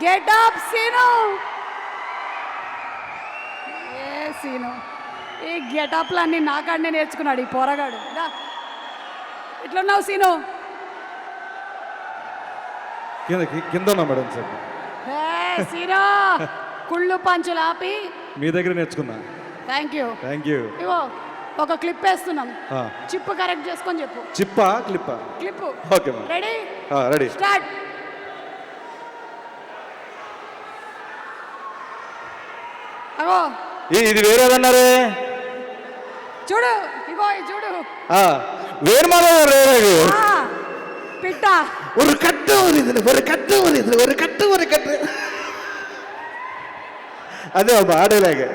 Get up scene. ఏ scene, ఈ గెటప్లన్నీ నాకాడనే నేర్చుకున్నాడు ఈ పోరగాడు. ఎట్లున్నావు సీను? కింద ఉన్నా మేడం సార్. సీను కుళ్ళు పంచులు ఆపి మీ దగ్గర నేర్చుకున్నా. Thank you. ఇవో ఒక క్లిప్ వేస్తున్నాం, చిప్ కరెక్ట్ చేసుకొని చెప్పు. చిప్పా క్లిప్పా? Clip. Okay madam. Ready ready start. అగో ఇది వేరేదన్నారే చూడు, ఇగో ఇది చూడు. వేరు పిట్ట ஒரு கட்டு ஒரு கட்டு అదే ఆడేలాగే.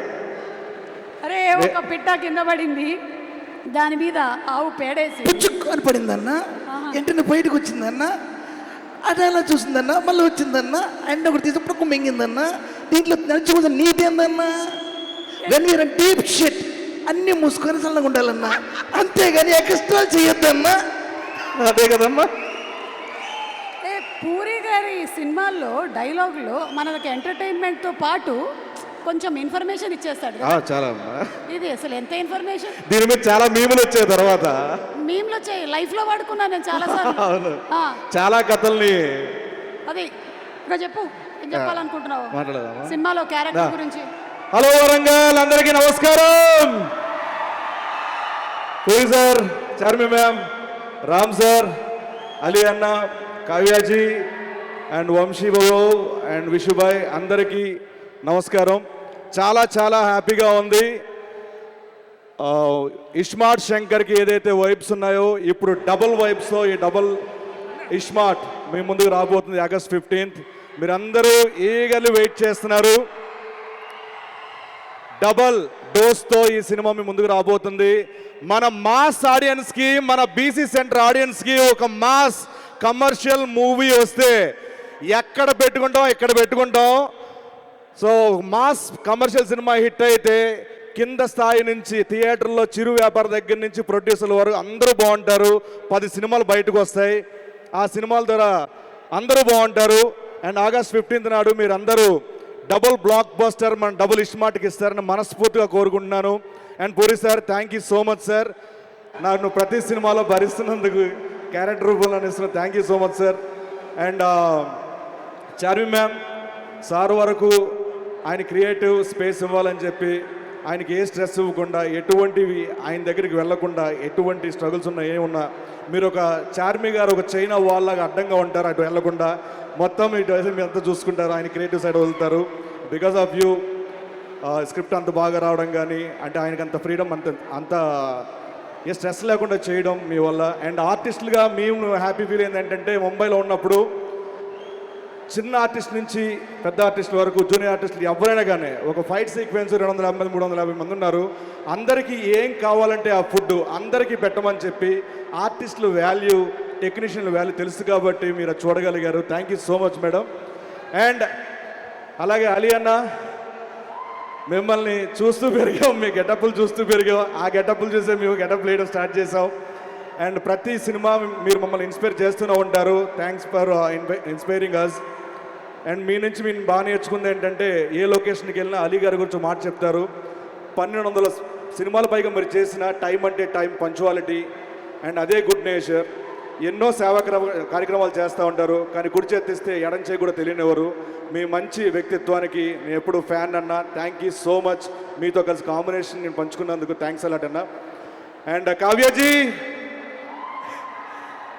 అరే ఒక పిట్ట కింద పడింది, దాని మీద ఆవు పేడేసి పుచ్చుకొని పడిందన్న, వెంటనే బయటకు వచ్చిందన్న, అది అలా చూసిందన్న, మళ్ళీ వచ్చిందన్న, అండ్ ఒకటి తీసేప్పుడు మింగిందన్న. దీంట్లో నడిచిపోతే నీతేందన్న, వెన్ యూర్ డీప్ షిట్ అన్ని మూసుకొని చల్లగా ఉండాలన్నా, అంతేగాని ఎక్స్ట్రా చేయొద్దన్నా. అదే కదమ్మా. పూరి గారి సినిమాల్లో డైలాగులు మనకి ఎంటర్టైన్మెంట్తో పాటు కొంచెం ఇన్ఫర్మేషన్ ఇచ్చేస్తాడు. చాలా ఇది అసలు ఎంత ఇన్ఫర్మేషన్. దీని మీద చాలా మీములు వచ్చాయి, తర్వాత మీములు వచ్చాయి, లైఫ్ లో వాడుకున్నా నేను చాలా సార్లు. చాలా కథల్ని. అది ఇంకా చెప్పు, ఏం చెప్పాలనుకుంటున్నావు మాట్లాడదామా సినిమాలో క్యారెక్టర్ గురించి? హలో వరంగల్, అందరికీ నమస్కారం. Puri sir, Charmi ma'am, Ram sir, Ali అన్న, కావ్యాజీ అండ్ వంశీ బాబు అండ్ విషుభాయ్, అందరికీ నమస్కారం. చాలా చాలా హ్యాపీగా ఉంది. ఇస్మార్ట్ శంకర్కి ఏదైతే వైబ్స్ ఉన్నాయో ఇప్పుడు డబుల్ వైబ్స్తో ఈ డబుల్ ఇస్మార్ట్ మీ ముందుకు రాబోతుంది ఆగస్ట్ 15th. మీరందరూ ఈగర్లీ వెయిట్ చేస్తున్నారు. డబల్ డోస్తో ఈ సినిమా మీ ముందుకు రాబోతుంది. మన మాస్ ఆడియన్స్కి, మన బీసీ సెంటర్ ఆడియన్స్కి ఒక మాస్ కమర్షియల్ మూవీ వస్తే ఎక్కడ పెట్టుకుంటాం. So mass commercial cinema hit అయితే కింద స్థాయి నుంచి థియేటర్లో చిరు వ్యాపార దగ్గర నుంచి ప్రొడ్యూసర్ల వరకు అందరూ బాగుంటారు. 10 సినిమాలు బయటకు వస్తాయి. ఆ సినిమాల ద్వారా అందరూ బాగుంటారు. అండ్ ఆగస్ట్ 15th నాడు మీరు అందరూ డబుల్ బ్లాక్ బస్టర్ మన డబుల్ ఇస్మార్ట్కి ఇస్తారని మనస్ఫూర్తిగా కోరుకుంటున్నాను. And puri sir, thank you so much sir. నన్ను ప్రతి సినిమాలో భరిస్తున్నందుకు, క్యారెక్టర్ రూపంలో ఇస్తున్నా, thank you so much sir. And Charmi ma'am sir వరకు ఆయన క్రియేటివ్ స్పేస్ ఇవ్వాలని చెప్పి, ఆయనకి ఏ స్ట్రెస్ ఇవ్వకుండా, ఎటువంటివి ఆయన దగ్గరికి వెళ్లకుండా, ఎటువంటి స్ట్రగుల్స్ ఉన్నా ఏమున్నా మీరు ఒక చార్మి గారు ఒక చైనా వాల్ లాగా అడ్డంగా ఉంటారు, అటు వెళ్లకుండా మొత్తం ఇటు మీరు అంతా చూసుకుంటారు. ఆయన క్రియేటివ్ సైడ్ వదులుతారు. బికాస్ ఆఫ్ యూ స్క్రిప్ట్ అంత బాగా రావడం కానీ, అంటే ఆయనకి అంత ఫ్రీడమ్, అంత ఏ స్ట్రెస్ లేకుండా చేయడం మీ వల్ల. అండ్ ఆర్టిస్టులుగా మేము హ్యాపీ ఫీల్ ఏంటంటే, ముంబైలో ఉన్నప్పుడు చిన్న ఆర్టిస్ట్ నుంచి పెద్ద ఆర్టిస్ట్ వరకు, జూనియర్ ఆర్టిస్టులు ఎవరైనా కానీ ఒక ఫైట్ సీక్వెన్స్ 250 350 మంది ఉన్నారు. అందరికీ ఏం కావాలంటే ఆ ఫుడ్ అందరికీ పెట్టమని చెప్పి ఆర్టిస్టుల వాల్యూ, టెక్నీషియన్ల వాల్యూ తెలుసు కాబట్టి మీరు అది చూడగలిగారు. Thank you so much madam. And అలాగే అలీ అన్న, మిమ్మల్ని చూస్తూ పెరిగాం, మీ గెటప్లు చూస్తూ పెరిగాం. ఆ గెటప్లు చూసే మేము గెటప్ వేయడం స్టార్ట్ చేసాం. అండ్ ప్రతి సినిమా మీరు మమ్మల్ని ఇన్స్పైర్ చేస్తూనే ఉంటారు. Thanks for inspiring us. And మీ నుంచి మేము బాగా నేర్చుకుంది ఏంటంటే, ఏ లొకేషన్కి వెళ్ళినా అలీ గారి గురించి మాట చెప్తారు. 1200 సినిమాల పైగా మీరు చేసిన టైం అంటే టైం, పంచువాలిటీ అండ్ అదే గుడ్ నేచర్. ఎన్నో సేవా కార్యక్రమాలు చేస్తూ ఉంటారు, కానీ కుడి చేతిస్తే ఎడం చేయి కూడా తెలియనివ్వరు. మీ మంచి వ్యక్తిత్వానికి నేను ఎప్పుడు ఫ్యాన్ అన్నా. Thank you so much. మీతో కలిసి కాంబినేషన్ నేను పంచుకున్నందుకు థ్యాంక్స్ అలాట్ అన్న. అండ్ కావ్యాజీ,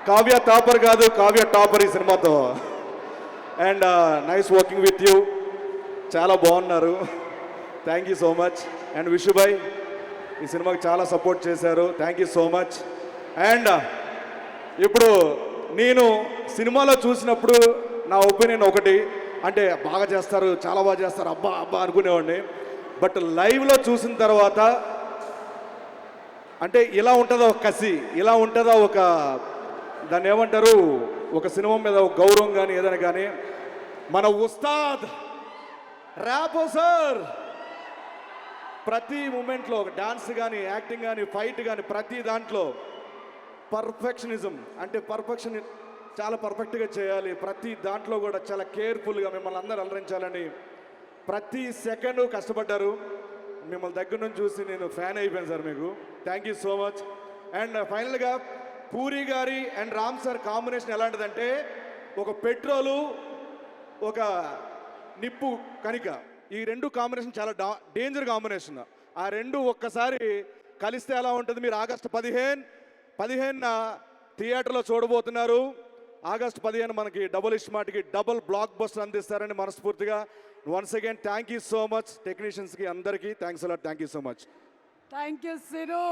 కావ్య టాపర్ కాదు, కావ్య టాపర్ ఈ సినిమాతో. And nice working with you, చాలా బాగున్నారు. Thank you so much. And విషుభాయ్ ఈ సినిమాకి చాలా సపోర్ట్ చేశారు. Thank you so much. And ఇప్పుడు నేను సినిమాలో చూసినప్పుడు నా ఒపీనియన్ ఒకటి, అంటే బాగా చేస్తారు, చాలా బాగా చేస్తారు, అబ్బా అబ్బా అనుకునేవాడిని. బట్ లైవ్లో చూసిన తర్వాత అంటే ఇలా ఉంటుందా ఒక కసి, ఇలా ఉంటుందా ఒక, దాన్ని ఏమంటారు, ఒక సినిమా మీద ఒక గౌరవం కానీ ఏదైనా కానీ. మన ఉస్తాద్ ర్యాపో సార్ ప్రతి మూమెంట్లో ఒక డాన్స్ కానీ, యాక్టింగ్ కానీ, ఫైట్ కానీ, ప్రతి దాంట్లో పర్ఫెక్షనిజం, అంటే చాలా పర్ఫెక్ట్గా చేయాలి, ప్రతి దాంట్లో కూడా చాలా కేర్ఫుల్గా మిమ్మల్ని అందరూ అలరించాలని ప్రతి సెకండ్ కష్టపడ్డారు. మిమ్మల్ని దగ్గర నుంచి చూసి నేను ఫ్యాన్ అయిపోయాను సార్ మీకు. Thank you so much. And ఫైనల్గా పూరి గారి అండ్ రామ్ సార్ కాంబినేషన్ ఎలాంటిదంటే ఒక పెట్రోలు ఒక నిప్పు కనిక, ఈ రెండు కాంబినేషన్ చాలా డేంజర్ కాంబినేషన్. ఆ రెండు ఒక్కసారి కలిస్తే ఎలా ఉంటుంది మీరు ఆగస్టు 15న థియేటర్లో చూడబోతున్నారు. ఆగస్టు 15 మనకి డబుల్ ఇస్మార్ట్కి డబుల్ బ్లాక్ బస్టర్ అందిస్తారని మనస్ఫూర్తిగా once again thank you so much టెక్నీషియన్స్కి అందరికీ thanks a lot. Thank you so much. Thank you సిరు.